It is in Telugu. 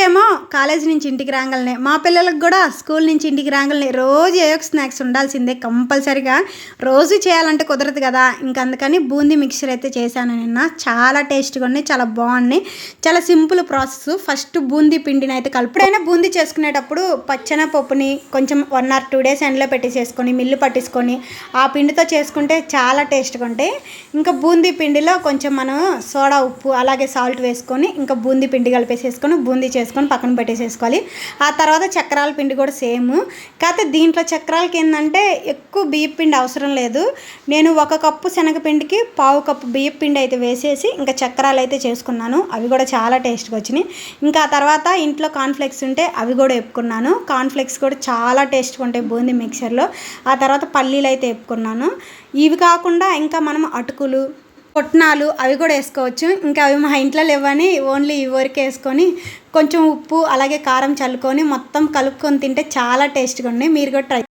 నాకేమో కాలేజ్ నుంచి ఇంటికి రాగానే, మా పిల్లలకు కూడా స్కూల్ నుంచి ఇంటికి రాగానే రోజు ఏదో ఒక స్నాక్స్ ఉండాల్సిందే కంపల్సరీగా. రోజు చేయాలంటే కుదరదు కదా, ఇంక అందుకని బూందీ మిక్చర్ అయితే చేశాను నిన్న. చాలా టేస్ట్గా ఉన్నాయి, చాలా బాగున్నాయి. చాలా సింపుల్ ప్రాసెస్. ఫస్ట్ బూందీ పిండిని అయితే కలుపుడైనా బూందీ చేసుకునేటప్పుడు పచ్చెనపప్పుని కొంచెం 1 or 2 days ఎండలో పెట్టేసేసుకొని మిల్లు పట్టేసుకొని ఆ పిండితో చేసుకుంటే చాలా టేస్ట్గా ఉంటాయి. ఇంకా బూందీ పిండిలో కొంచెం మనం సోడా, ఉప్పు అలాగే సాల్ట్ వేసుకొని ఇంకా బూందీ పిండి కలిపేసేసుకొని బూందీ చేసుకొని పక్కన పెట్టేసేసుకోవాలి. ఆ తర్వాత చక్రాల పిండి కూడా సేమ్. కాకపోతే దీంట్లో చక్రాలకి ఏంటంటే ఎక్కువ బియ్యం పిండి అవసరం లేదు. నేను 1 కప్పు శనగపిండికి 1/2 కప్పు బియ్యం పిండి అయితే వేసేసి ఇంకా చక్రాలు అయితే చేసుకున్నాను. అవి కూడా చాలా టేస్ట్గా వచ్చినాయి. ఇంకా ఆ తర్వాత ఇంట్లో కార్న్ఫ్లెక్స్ ఉంటే అవి కూడా వేపుకున్నాను. కార్న్ఫ్లెక్స్ కూడా చాలా టేస్ట్గా ఉంటాయి బూందీ మిక్చర్లో. ఆ తర్వాత పల్లీలు అయితే వేపుకున్నాను. ఇవి కాకుండా ఇంకా మనం అటుకులు, పొట్నాలు అవి కూడా వేసుకోవచ్చు. ఇంకా అవి మా ఇంట్లో లేవని ఓన్లీ ఇవి వరకు వేసుకొని కొంచెం ఉప్పు అలాగే కారం చల్లుకొని మొత్తం కలుపుకొని తింటే చాలా టేస్ట్గా ఉన్నాయి. మీరు కూడా ట్రై